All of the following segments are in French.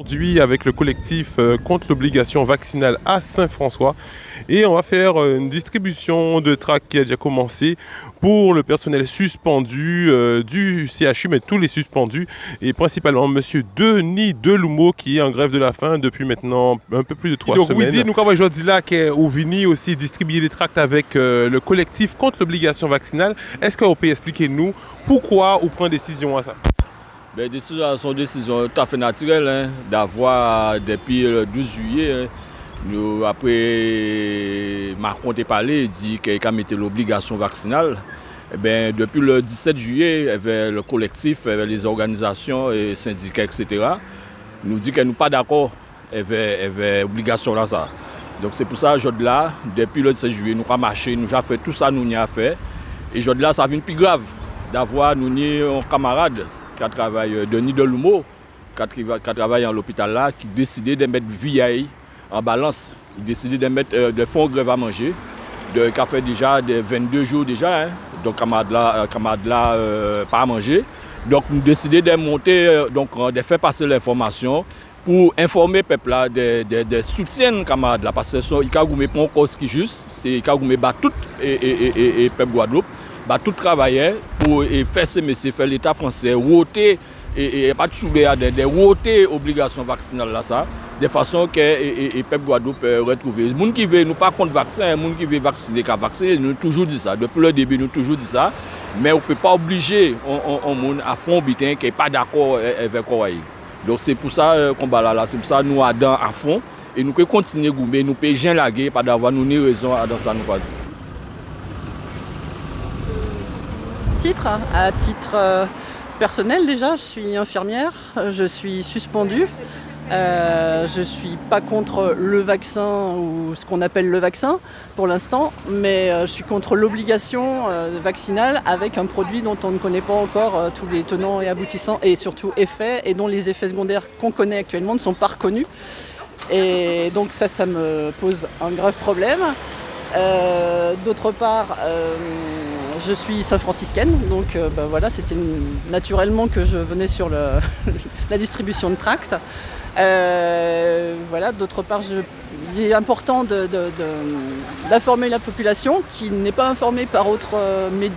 Aujourd'hui avec le collectif contre l'obligation vaccinale à Saint-François et on va faire une distribution de tracts qui a déjà commencé pour le personnel suspendu du CHU, mais tous les suspendus et principalement monsieur Denis Deloumeau qui est en grève de la faim depuis maintenant un peu plus de 3 semaines. Donc, nous avons aujourd'hui là qu'on vient aussi distribuer les tracts avec le collectif contre l'obligation vaccinale. Est-ce qu'on peut expliquer nous pourquoi on prend décision à ça? Ben, son décision tout à fait naturelle d'avoir depuis le 12 juillet, nous, après Macron a parlé, il dit qu'il a mis l'obligation vaccinale. Et ben, depuis le 17 juillet, avec le collectif, avec les organisations et syndicats, etc., nous dit que nous pas d'accord avec l'obligation là. Ça. Donc c'est pour ça aujourd'hui là, depuis le 17 juillet, nous avons marché, nous avons fait tout ça, nous avons fait. Et aujourd'hui là, ça devient plus grave d'avoir nous un camarade qui travaille, Denis Deloumeau, qui travaille à l'hôpital là, qui décidait de mettre vie en balance. Il décidait de mettre de fonds grève à manger, qui a fait déjà 22 jours déjà, donc camarade là pas à manger. Donc nous décidons de monter, de faire passer l'information pour informer le peuple là, de soutien camarades là, parce que il a goumé pour une cause qui juste, c'est il a goumé tout et peuple Guadeloupe. Tout travailler pour faire ce métier, faire l'État français, voter et pas trouver des voter obligations vaccinales là ça, de façon que le peuple Guadeloupe retrouver. Les gens qui veulent nous pas contre vaccin, les gens qui veulent vacciner, qui vacciner, nous toujours dit ça. Depuis le début, nous toujours dit ça. Mais on ne peut pas obliger un monde à fond bitin qui n'est pas d'accord avec quoi. Donc c'est pour ça qu'on combat là, c'est pour ça nous adhérons à fond et nous pouvons continuer à goumer, nous pouvons rien laguer, pas d'avoir nous ni raison dans ça nous pas dit. À titre personnel déjà, je suis infirmière, je suis suspendue. Je ne suis pas contre le vaccin ou ce qu'on appelle le vaccin pour l'instant, mais je suis contre l'obligation vaccinale avec un produit dont on ne connaît pas encore tous les tenants et aboutissants et surtout effets et dont les effets secondaires qu'on connaît actuellement ne sont pas reconnus. Et donc ça me pose un grave problème. D'autre part, je suis saint-franciscaine, donc voilà, c'était naturellement que je venais sur la distribution de tracts. Voilà, d'autre part, il est important d'informer la population qui n'est pas informée par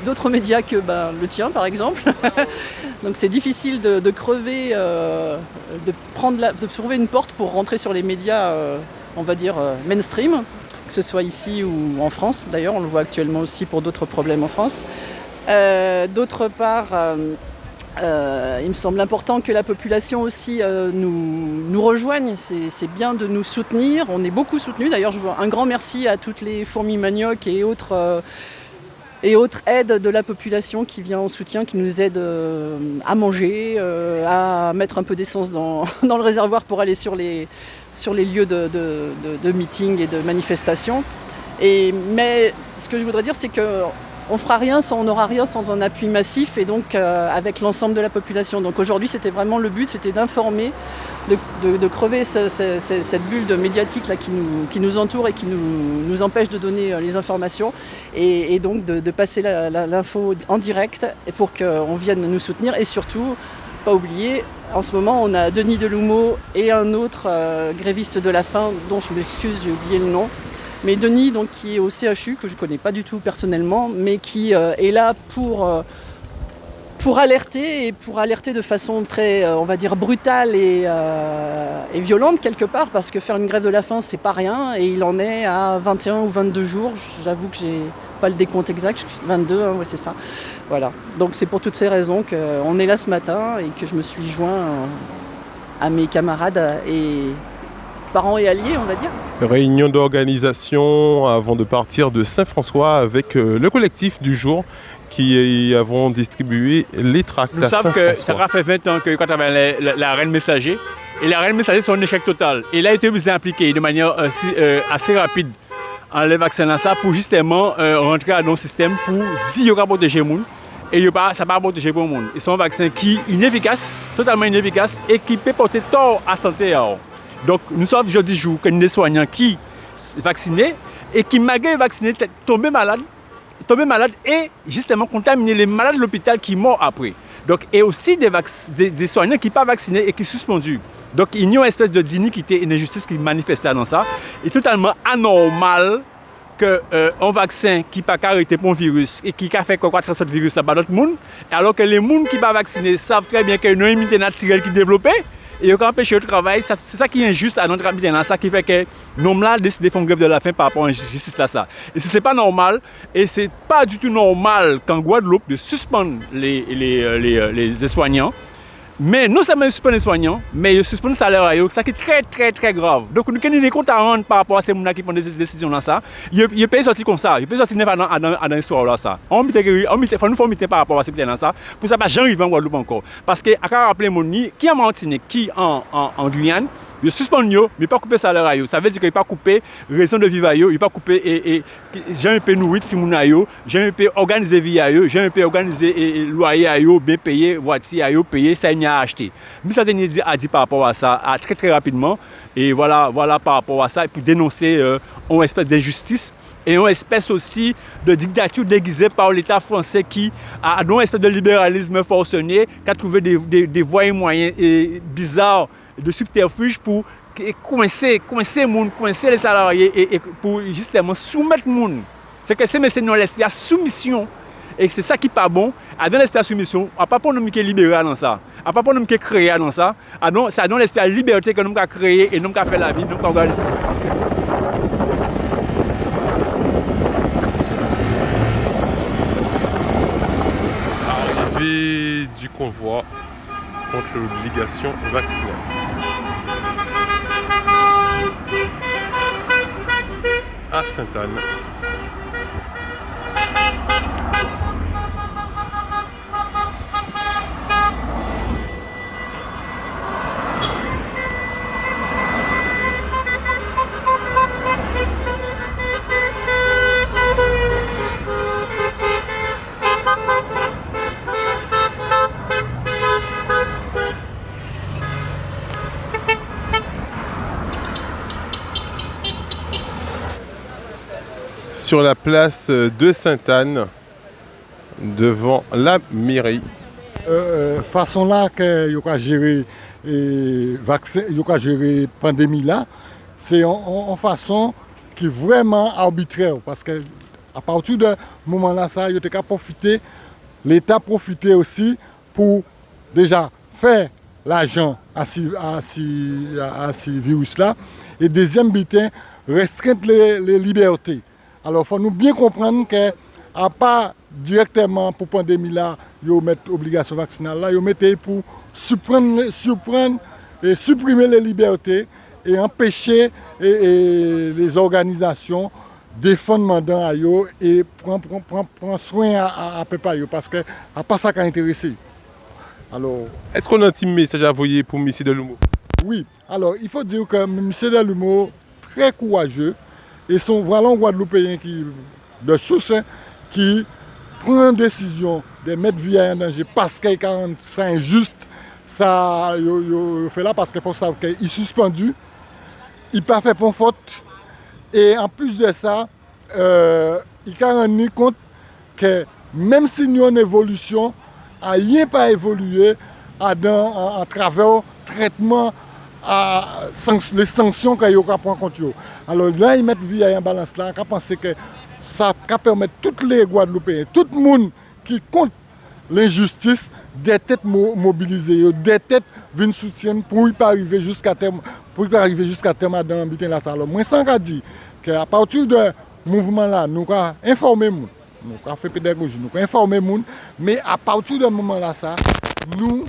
d'autres médias que le tien, par exemple. Donc c'est difficile de crever, de trouver une porte pour rentrer sur les médias, on va dire, mainstream. Que ce soit ici ou en France, d'ailleurs, on le voit actuellement aussi pour d'autres problèmes en France. D'autre part, il me semble important que la population aussi nous rejoigne. C'est bien de nous soutenir. On est beaucoup soutenus. D'ailleurs, je veux un grand merci à toutes les fourmis manioc et autres aides de la population qui vient en soutien, qui nous aident à manger, à mettre un peu d'essence dans le réservoir pour aller sur les lieux de meeting et de manifestation. Mais ce que je voudrais dire, c'est qu'on fera rien, on n'aura rien sans un appui massif et donc avec l'ensemble de la population. Donc aujourd'hui, c'était vraiment le but, c'était d'informer, de crever cette bulle médiatique là qui nous entoure et qui nous empêche de donner les informations et donc de passer l'info en direct pour qu'on vienne nous soutenir et surtout, pas oublier, en ce moment on a Denis Deloumeau et un autre gréviste de la faim dont je m'excuse, j'ai oublié le nom. Mais Denis, donc, qui est au CHU, que je ne connais pas du tout personnellement, mais qui est là pour alerter de façon très, on va dire, brutale et violente quelque part, parce que faire une grève de la faim, c'est pas rien, et il en est à 21 ou 22 jours. J'avoue que j'ai pas le décompte exact, 22, ouais, c'est ça. Voilà. Donc c'est pour toutes ces raisons qu'on est là ce matin et que je me suis joint à mes camarades et parents et alliés, on va dire. Réunion d'organisation avant de partir de Saint-François avec le collectif du jour qui avons distribué les tracts à Saint-François. Nous savons que ça fait 20 ans que quand on avait la reine messager, et la reine messager c'est un échec total. Et il a été impliqué de manière assez rapide en les vaccinant ça pour justement rentrer dans le système pour dire qu'il va protéger le monde. Et ça ne va pas protéger le monde. Ils sont un vaccin qui est inefficace, totalement inefficace, et qui peut porter tort à la santé. Donc, nous sommes aujourd'hui jours que des soignants qui sont vaccinés et qui, malgré vaccinés, tombent malades et justement contaminer les malades de l'hôpital qui meurent après. Donc, et aussi des soignants qui ne sont pas vaccinés et qui sont suspendus. Donc il y a une espèce de d'iniquité et d'injustice qui manifeste dans ça. Il est totalement anormal qu'un vaccin qui n'a pas arrêté pour un virus et qui a fait quoi transmettre ce virus là par d'autres monde, alors que les gens qui ne sont pas vaccinés savent très bien qu'il y a une immunité naturelle qui est développée. Et ils ont empêché le travail, c'est ça qui est injuste à notre habitant, ça qui fait que nous là décidé de faire une grève de la faim par rapport à l'injustice là ça. Et c'est pas normal, et c'est pas du tout normal qu'en Guadeloupe de suspendre les soignants. Mais non seulement suspendre les soignants, mais ils suspendent le salaire à eux, ça qui est très très très grave. Donc nous avons des comptes à rendre par rapport à ces gens qui prennent des décisions là ça. Ils peuvent sortir comme ça, ils peuvent sortir dans l'histoire là ça. On faut mettre par rapport à ces gens là ça, pour ça pas jamais arriver en Guadeloupe encore. Parce que à rappeler mon qui en Martinique, qui en Guyane, ils suspendent eux, mais pas couper salaire à eux. Ça veut dire qu'ils pas couper raison de vivre à eux, ils pas couper et jamais peut nourrir si mon à eux, jamais peut organiser vie à eux, jamais peut organiser loyer à eux, bien payer voiture à eux, payer ça à acheter. Mais ça a dit par rapport à ça très très rapidement et voilà par rapport à ça pour dénoncer une espèce d'injustice et une espèce aussi de dictature déguisée par l'État français qui a une espèce de libéralisme forcené, qui a trouvé des voies et moyens bizarres de subterfuge pour coincer les salariés et pour justement soumettre le monde. C'est que c'est dans l'esprit de soumission. Et c'est ça qui n'est pas bon. Dans l'esprit de soumission, à pas pour nous qui est libéral dans ça. À pas pour nous qui est créé dans ça. C'est dans l'esprit de liberté que nous avons créé et nous avons fait la vie, nous avons organisé. Arrivée du convoi contre l'obligation vaccinale. À Sainte-Anne. Sur la place de Sainte-Anne, devant la mairie. Façon là que vous avez géré vaccin, vous avez géré pandémie là, c'est en façon qui est vraiment arbitraire parce que à partir de ce moment là ça, vous avez profité, l'État profité aussi pour déjà faire l'argent à ce virus là et deuxième butin restreindre les libertés. Alors, il faut nous bien comprendre que, à part directement pour la pandémie, là, ils mettent l'obligation vaccinale, là, ils mettent pour supprimer les libertés et empêcher les organisations défendre mandat à eux et prendre soin à peu près parce que à pas ça qui a intéressé. Alors, est-ce qu'on a un petit message à envoyer pour M. Delumeau? Oui, alors il faut dire que M. Delumeau est très courageux. Et sont voilà un Guadeloupéen de souche qui prend une décision de mettre vie en danger parce qu'il c'est injuste. Ça, il fait là parce qu'il faut savoir qu'il est suspendu, il n'a pas fait pour faute. Et en plus de ça, il s'est rendu compte que même si nous avons une évolution, rien pas évolué à travers le traitement. Les sanctions qu'il y a prendre contre eux. Alors là, ils mettent vie en balance là, ils pensent que ça permet tous les Guadeloupéens, tout le monde qui compte l'injustice, des têtes mobilisées, des têtes viennent soutien pour y pas arriver jusqu'à terme, dans l'habitat là. Alors moi, ça veut dire qu'à partir de ce mouvement là, nous avons informé les gens, nous avons fait pédagogie, nous avons informé les gens, mais à partir de ce moment là, ça, nous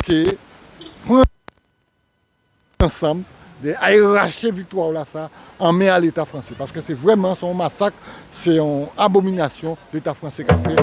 qui ensemble d'arracher victoire là ça en met à l'État français parce que c'est vraiment son massacre, c'est une abomination l'État français qui a fait.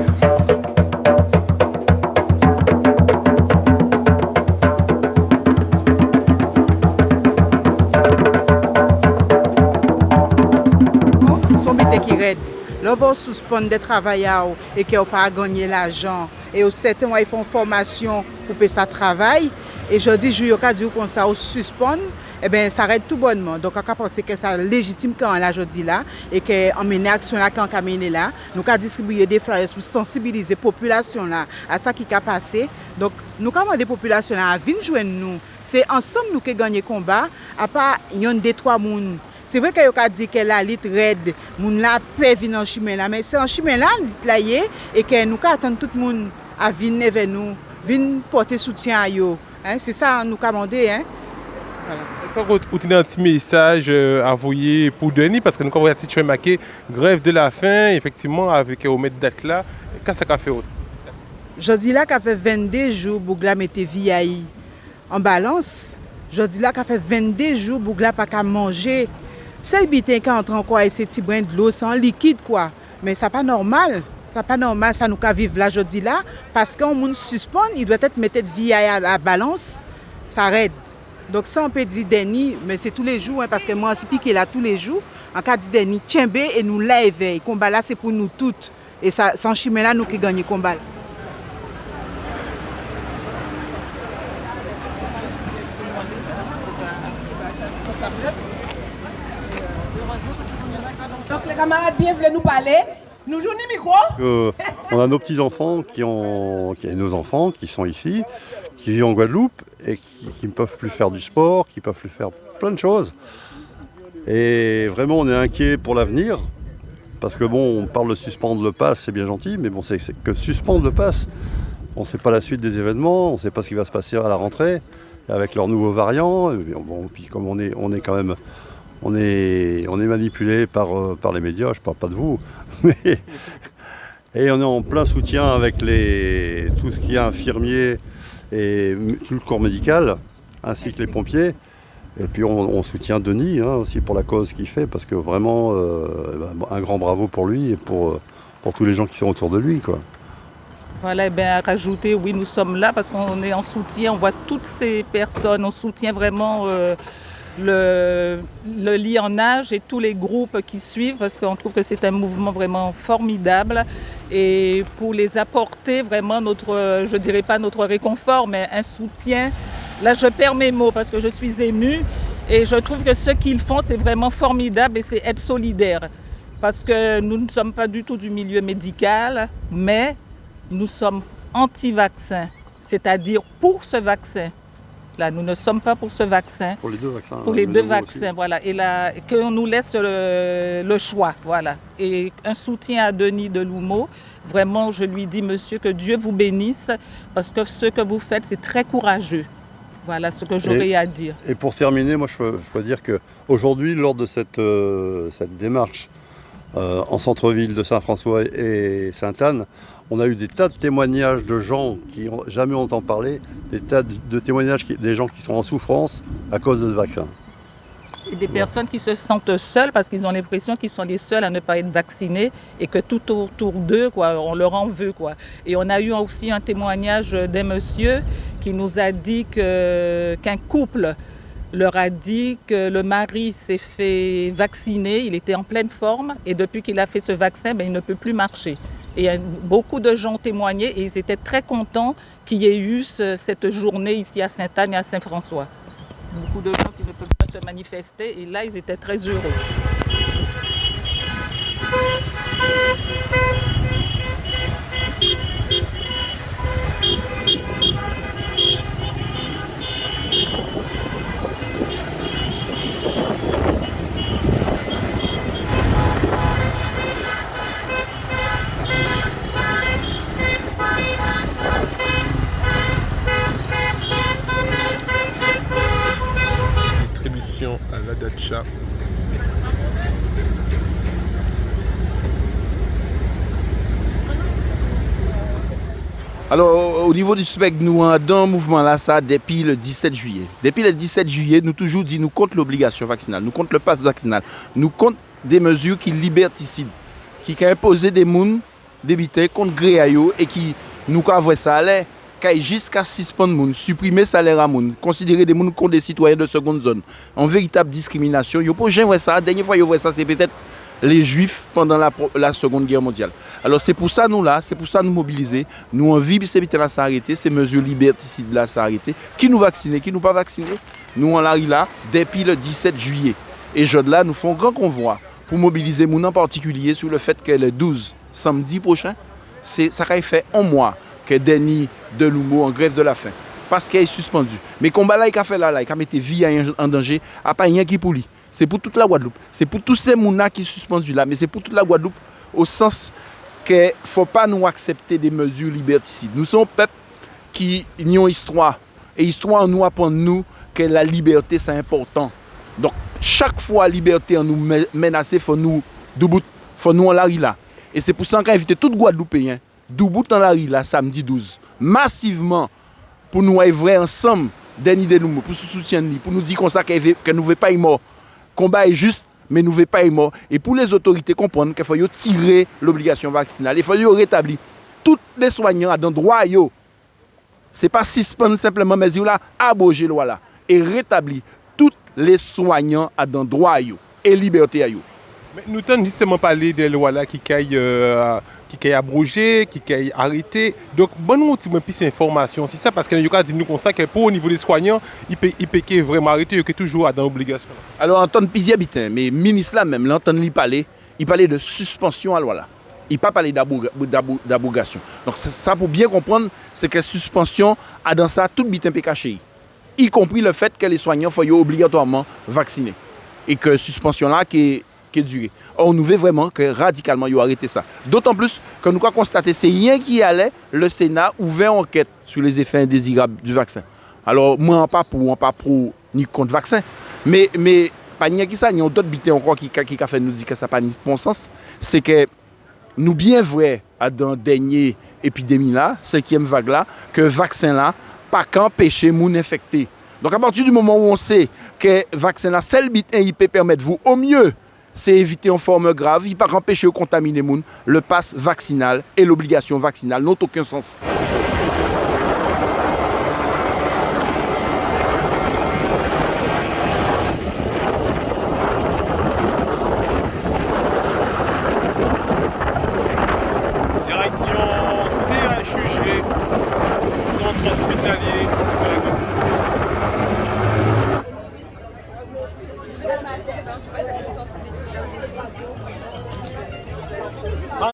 Son but qui raide. Là, vous suspendre des travailleurs et qui n'ont pas gagné l'argent et au certains ils font formation pour payer ça travail. Et je dis, je dis comme ça, on suspend, eh bien, ça arrête tout bonnement. Donc, on pense que ça légitime quand là, je dis là, et qu'on mène action là, quand on mène là, nous avons distribué des flyers pour sensibiliser la population là à ça qui a passé. Donc, nous avons des populations là à venir joindre nous. C'est ensemble nous qui gagnons le combat, à part il y a des trois personnes. C'est vrai qu'il y a dit que la lutte raide, moun la peut venir en chemin là, mais c'est en chemin là, là et que nous attendons tout le monde à venir vers nous, venir porter soutien à eux. Hein? C'est ça nous demandé. Hein? Voilà. Est-ce que vous avez un petit message à envoyer pour Denis, parce que nous avons un petit marqué grève de la faim, effectivement, avec au maître date là, qu'est-ce que ça fait autre? Je dis là qu'à fait 22 jours, Bougla mettait vieilli en balance. Je dis là qu'à fait 22 jours, Bougla pas qu'à manger. C'est le bitin qui entre en quoi et ces petits brins de l'eau sans liquide quoi. Mais ça pas normal. Ça pas normal, ça nous qu'à vivre là, je dis là, parce qu'on monde suspend, il doit être mettre vieilli à la balance, ça raide. Donc ça on peut dire Denis, mais c'est tous les jours, hein, parce que moi aussi piqué là tous les jours. En cas de Denis, tiens et nous lève. Le combat là c'est pour nous toutes. Et ça, sans chemin là, nous qui gagnons le combat. Donc les camarades bien veulent nous parler. Nous jouons les micros. On a nos petits-enfants qui nos enfants qui sont ici, qui vivent en Guadeloupe et qui ne peuvent plus faire du sport, qui ne peuvent plus faire plein de choses. Et vraiment on est inquiet pour l'avenir. Parce que bon, on parle de suspendre le pass, c'est bien gentil, mais bon, c'est que suspendre le pass, on ne sait pas la suite des événements, on ne sait pas ce qui va se passer à la rentrée, avec leurs nouveaux variants. Bon, puis comme on est quand même, on est manipulé par les médias, je ne parle pas de vous, mais et on est en plein soutien avec tout ce qui est infirmier et tout le corps médical, ainsi que les pompiers. Et puis on soutient Denis aussi pour la cause qu'il fait, parce que vraiment un grand bravo pour lui et pour tous les gens qui sont autour de lui, quoi. Voilà, et bien à rajouter, oui, nous sommes là parce qu'on est en soutien, on voit toutes ces personnes, on soutient vraiment le lit en âge et tous les groupes qui suivent, parce qu'on trouve que c'est un mouvement vraiment formidable. Et pour les apporter vraiment je dirais pas notre réconfort, mais un soutien. Là, je perds mes mots parce que je suis émue et je trouve que ce qu'ils font, c'est vraiment formidable et c'est être solidaire. Parce que nous ne sommes pas du tout du milieu médical, mais nous sommes anti-vaccins, c'est-à-dire pour ce vaccin. Là, nous ne sommes pas pour ce vaccin. Pour les deux vaccins. Pour les deux vaccins, voilà. Et là, qu'on nous laisse le choix, voilà. Et un soutien à Denis Deloumeau. Vraiment, je lui dis, monsieur, que Dieu vous bénisse, parce que ce que vous faites, c'est très courageux. Voilà ce que j'aurais à dire. Et pour terminer, moi je peux dire qu'aujourd'hui, lors de cette démarche en centre-ville de Saint-François et Sainte-Anne, on a eu des tas de témoignages de gens qui n'ont jamais entendu parler, des tas de témoignages des gens qui sont en souffrance à cause de ce vaccin. Et des personnes qui se sentent seules parce qu'ils ont l'impression qu'ils sont les seuls à ne pas être vaccinés et que tout autour d'eux, on leur en veut, quoi. Et on a eu aussi un témoignage d'un monsieur qui nous a dit qu'un couple leur a dit que le mari s'est fait vacciner, il était en pleine forme et depuis qu'il a fait ce vaccin, il ne peut plus marcher. Et beaucoup de gens ont témoigné et ils étaient très contents qu'il y ait eu cette journée ici à Sainte-Anne et à Saint-François. Beaucoup de gens qui ne peuvent pas se manifester et là ils étaient très heureux. Distribution à la Dacha. Alors, au niveau du SPEC, nous avons dans le mouvement là, ça, depuis le 17 juillet. Depuis le 17 juillet, nous toujours dit nous contre l'obligation vaccinale, nous contre le pass vaccinal, nous contre des mesures qui liberticident, qui ont imposé des mouns, des bités contre Gréayo et qui nous avons ça aller, qui jusqu'à 6 points de moun, supprimer salaire à moun, considérer des mouns comme des citoyens de seconde zone, en véritable discrimination. Yo pas jamais ça, la dernière fois yo voit ça, c'est peut-être les Juifs pendant la Seconde Guerre mondiale. Alors c'est pour ça nous là, c'est pour ça nous mobiliser. Nous envie ces bités là s'arrêter, ces mesures liberticides là s'arrêter. Qui nous vacciner, qui nous pas vacciner. Nous on arrive là depuis le 17 juillet. Et jeudi là nous faisons un grand convoi pour mobiliser moun en particulier sur le fait que le 12 samedi prochain, ça a fait un mois que Denis Deloumeau en grève de la faim. parce qu'elle est suspendue. Mais combat là, il a fait là, il a mis vie en danger, à pas rien qui pour lui. C'est pour toute la Guadeloupe. C'est pour tous ces mouna qui sont suspendus là, mais c'est pour toute la Guadeloupe au sens qu'il ne faut pas nous accepter des mesures liberticides. Nous sommes un peuple qui ont une histoire. Et l'histoire nous apprend nous que la liberté c'est important. Donc chaque fois la liberté nous menacée, il faut nous en la rue là. Et c'est pour ça qu'on a invité tout Guadeloupéen debout dans la rue là samedi 12 massivement pour nous œuvrer ensemble d'idées nous pour se soutenir, pour nous dire comme ça que nous ne voulons pas y mort. Le combat est juste, mais nous ne voulons pas y mort. Et pour les autorités comprendre qu'il faut tirer l'obligation vaccinale, il faut rétablir tous les soignants dans le droit. Ce n'est pas suspendre simplement, mais il faut aboger la loi là et rétablir tous les soignants dans le droit et liberté. Mais nous avons justement parlé des lois là qui caillent abrogées, qui caillent arrêtées. Donc, bon, nous avons plus d'informations. C'est ça parce que nous avons dit nous comme ça que pour au niveau des soignants, il peut vraiment arrêter, il est toujours dans l'obligation. Alors, en tant que pisier habitant, mais le ministre là même, l'entendre lui parler, il parlait de suspension à la loi là. Il n'a pas parlé d'abrogation. Donc, ça pour bien comprendre, c'est que suspension a dans ça tout bitin peut cacher. Y compris le fait que les soignants soient obligatoirement vaccinés. Et que suspension là qui est durée. Or, nous voulons vraiment que radicalement, ils arrêté ça. D'autant plus que nous avons constaté, c'est rien qui allait, le Sénat ouvert enquête sur les effets indésirables du vaccin. Alors, moi, pas pro ni contre vaccin. Mais pas rien qui ça, il y a d'autres bités encore qui a fait nous dire que ça n'a pas de bon sens. C'est que nous bien vrai dans la dernière épidémie là, 5e vague là, que le vaccin là, pas qu'empêcher les gens infectés. Donc à partir du moment où on sait que le vaccin là, seul but il peut permettre vous au mieux, c'est éviter une forme grave, il ne peut pas empêcher de contaminer les gens, le pass vaccinal et l'obligation vaccinale n'ont aucun sens.